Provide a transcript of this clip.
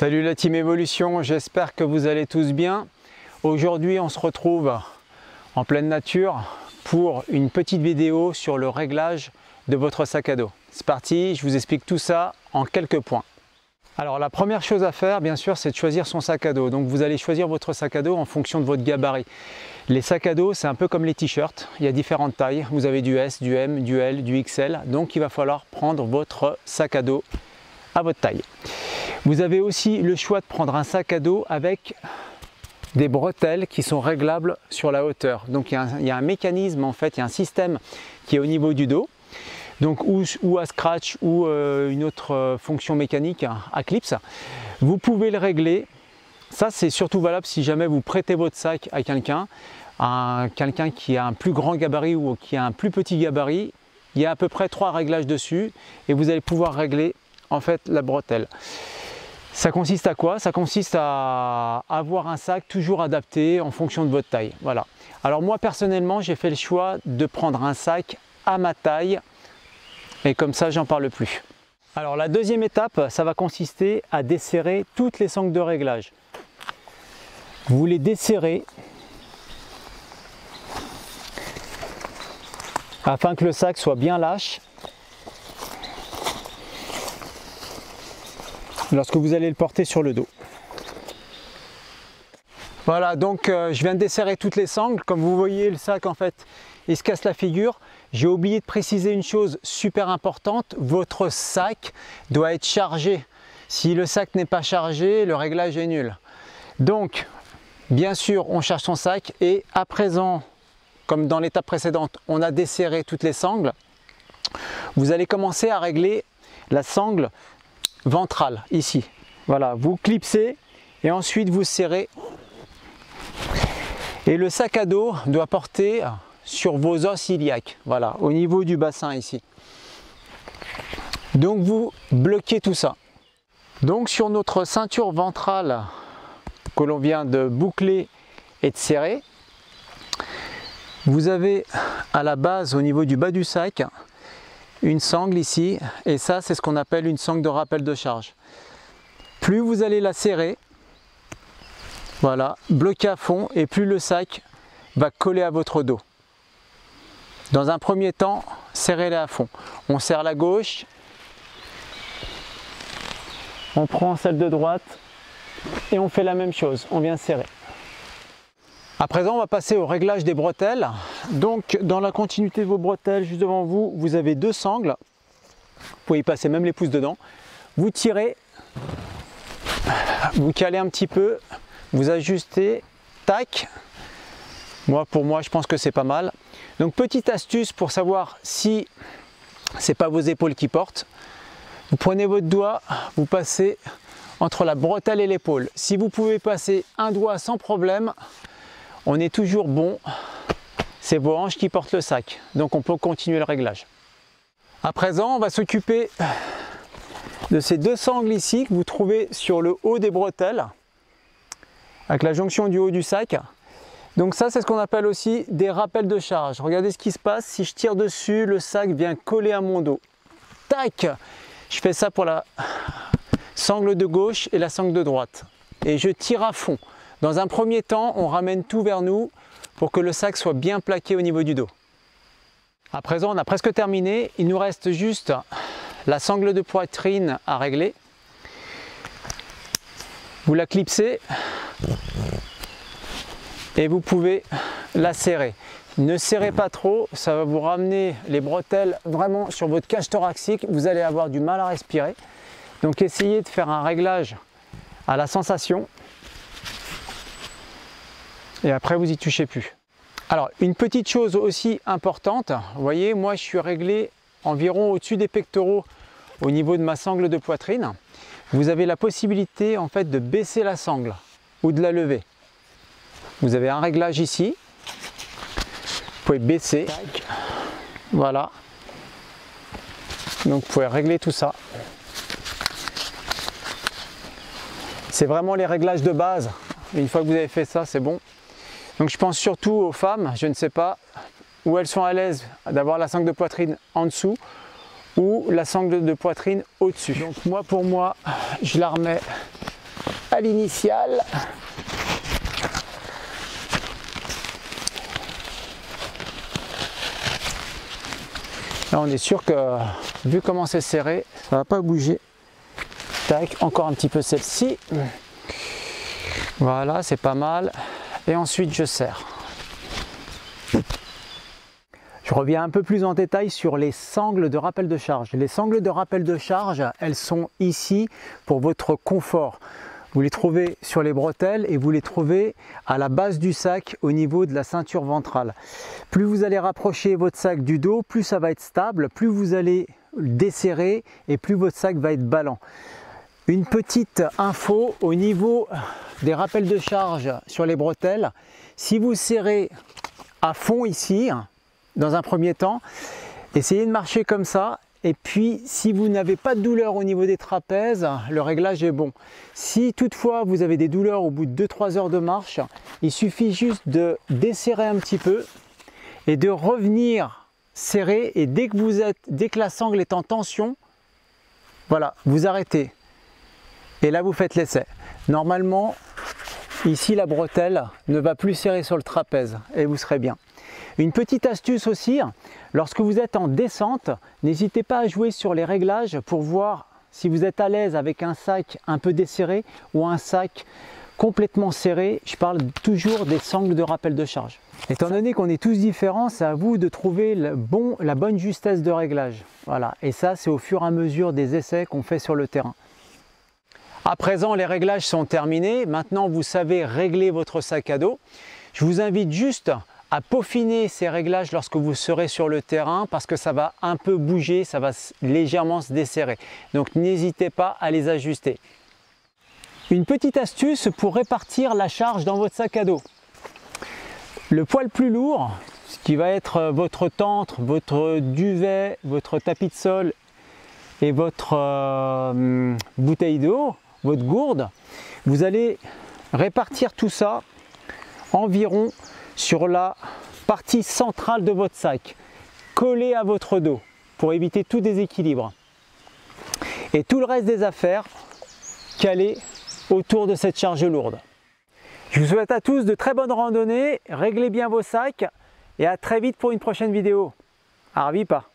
Salut la team Evolution, j'espère que vous allez tous bien. Aujourd'hui on se retrouve en pleine nature pour une petite vidéo sur le réglage de votre sac à dos. C'est parti, je vous explique tout ça en quelques points. Alors la première chose à faire bien sûr c'est de choisir son sac à dos. Donc vous allez choisir votre sac à dos en fonction de votre gabarit. Les sacs à dos c'est un peu comme les t-shirts, il y a différentes tailles. Vous avez du S, du M, du L, du XL. Donc il va falloir prendre votre sac à dos à votre taille. Vous avez aussi le choix de prendre un sac à dos avec des bretelles qui sont réglables sur la hauteur. Donc il y a un mécanisme en fait, il y a un système qui est au niveau du dos. Donc ou à scratch ou une autre fonction mécanique à clips. Vous pouvez le régler. Ça c'est surtout valable si jamais vous prêtez votre sac à quelqu'un qui a un plus grand gabarit ou qui a un plus petit gabarit. Il y a à peu près 3 réglages dessus et vous allez pouvoir régler en fait la bretelle. Ça consiste à quoi? Ça consiste à avoir un sac toujours adapté en fonction de votre taille. Voilà. Alors moi personnellement j'ai fait le choix de prendre un sac à ma taille et comme ça j'en parle plus. Alors la deuxième étape ça va consister à desserrer toutes les sangles de réglage. Vous les desserrez afin que le sac soit bien lâche lorsque vous allez le porter sur le dos. Voilà, donc je viens de desserrer toutes les sangles. Comme vous voyez, le sac en fait, il se casse la figure. J'ai oublié de préciser une chose super importante, votre sac doit être chargé. Si le sac n'est pas chargé, le réglage est nul. Donc, bien sûr, on charge son sac et à présent, comme dans l'étape précédente, on a desserré toutes les sangles. Vous allez commencer à régler la sangle ventrale ici. Voilà, vous clipsez et ensuite vous serrez. Et le sac à dos doit porter sur vos os iliaques, voilà, au niveau du bassin ici. Donc vous bloquez tout ça. Donc sur notre ceinture ventrale que l'on vient de boucler et de serrer, vous avez à la base au niveau du bas du sac une sangle ici, et ça c'est ce qu'on appelle une sangle de rappel de charge. Plus vous allez la serrer, voilà, bloquer à fond, et plus le sac va coller à votre dos. Dans un premier temps, serrez-la à fond. On serre la gauche, on prend celle de droite, et on fait la même chose, on vient serrer. À présent, on va passer au réglage des bretelles. Donc, dans la continuité de vos bretelles, juste devant vous, vous avez 2 sangles. Vous pouvez y passer même les pouces dedans. Vous tirez, vous calez un petit peu, vous ajustez, tac. Pour moi, je pense que c'est pas mal. Donc, petite astuce pour savoir si c'est pas vos épaules qui portent. Vous prenez votre doigt, vous passez entre la bretelle et l'épaule. Si vous pouvez passer un doigt sans problème, on est toujours bon, c'est vos hanches qui portent le sac, donc on peut continuer le réglage. À présent, on va s'occuper de ces 2 sangles ici que vous trouvez sur le haut des bretelles, avec la jonction du haut du sac. Donc ça, c'est ce qu'on appelle aussi des rappels de charge. Regardez ce qui se passe, si je tire dessus, le sac vient coller à mon dos. Tac! Je fais ça pour la sangle de gauche et la sangle de droite. Et je tire à fond. Dans un premier temps, on ramène tout vers nous pour que le sac soit bien plaqué au niveau du dos. À présent, on a presque terminé. Il nous reste juste la sangle de poitrine à régler. Vous la clipsez et vous pouvez la serrer. Ne serrez pas trop, ça va vous ramener les bretelles vraiment sur votre cage thoracique. Vous allez avoir du mal à respirer. Donc essayez de faire un réglage à la sensation. Et après vous y touchez plus. Alors une petite chose aussi importante, vous voyez moi je suis réglé environ au-dessus des pectoraux au niveau de ma sangle de poitrine. Vous avez la possibilité en fait de baisser la sangle ou de la lever. Vous avez un réglage ici, vous pouvez baisser, voilà. Donc vous pouvez régler tout ça. C'est vraiment les réglages de base, une fois que vous avez fait ça c'est bon. Donc je pense surtout aux femmes, je ne sais pas, où elles sont à l'aise d'avoir la sangle de poitrine en dessous ou la sangle de poitrine au-dessus. Donc moi pour moi, je la remets à l'initiale. Là on est sûr que vu comment c'est serré, ça va pas bouger. Tac, encore un petit peu celle-ci. Voilà, c'est pas mal. Et ensuite je serre. Je reviens un peu plus en détail sur les sangles de rappel de charge. Les sangles de rappel de charge, elles sont ici pour votre confort. Vous les trouvez sur les bretelles et vous les trouvez à la base du sac au niveau de la ceinture ventrale. Plus vous allez rapprocher votre sac du dos, plus ça va être stable, plus vous allez desserrer et plus votre sac va être ballant. Une petite info au niveau des rappels de charge sur les bretelles, si vous serrez à fond ici, dans un premier temps, essayez de marcher comme ça. Et puis, si vous n'avez pas de douleur au niveau des trapèzes, le réglage est bon. Si toutefois vous avez des douleurs au bout de 2-3 heures de marche, il suffit juste de desserrer un petit peu et de revenir serrer. Et dès que la sangle est en tension, voilà, vous arrêtez. Et là, vous faites l'essai. Normalement, ici, la bretelle ne va plus serrer sur le trapèze et vous serez bien. Une petite astuce aussi, lorsque vous êtes en descente, n'hésitez pas à jouer sur les réglages pour voir si vous êtes à l'aise avec un sac un peu desserré ou un sac complètement serré. Je parle toujours des sangles de rappel de charge. Étant donné qu'on est tous différents, c'est à vous de trouver la bonne justesse de réglage. Voilà. Et ça, c'est au fur et à mesure des essais qu'on fait sur le terrain. À présent, les réglages sont terminés. Maintenant, vous savez régler votre sac à dos. Je vous invite juste à peaufiner ces réglages lorsque vous serez sur le terrain parce que ça va un peu bouger, ça va légèrement se desserrer. Donc n'hésitez pas à les ajuster. Une petite astuce pour répartir la charge dans votre sac à dos. Le poids le plus lourd, ce qui va être votre tente, votre duvet, votre tapis de sol et votre bouteille d'eau, votre gourde, vous allez répartir tout ça environ sur la partie centrale de votre sac, collé à votre dos pour éviter tout déséquilibre. Et tout le reste des affaires calé autour de cette charge lourde. Je vous souhaite à tous de très bonnes randonnées, réglez bien vos sacs et à très vite pour une prochaine vidéo. Arvipa!